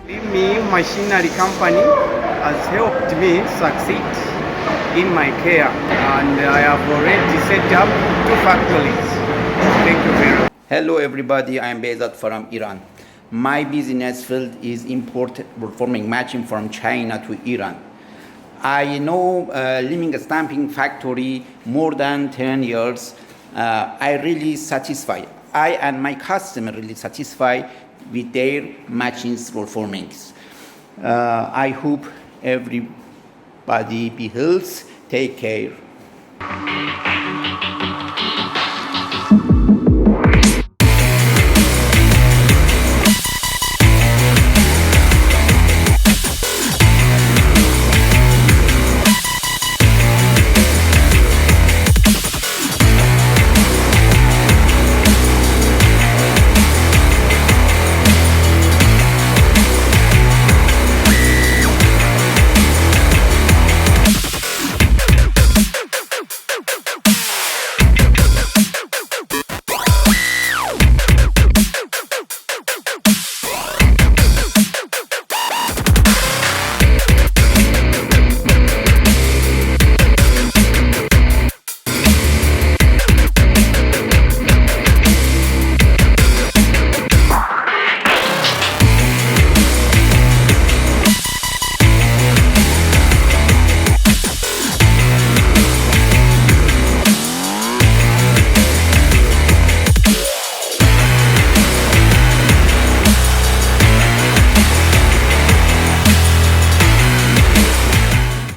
Me machinery company has helped me succeed in my career, and I have already set up 2 factories. Thank you very much. Hello everybody, I am Bezat from Iran. My business field is import performing matching from China to Iran. I know living a stamping factory more than 10 years. I really satisfied. I and my customer really satisfied with their matching performance. I hope everybody be healthy. Take care.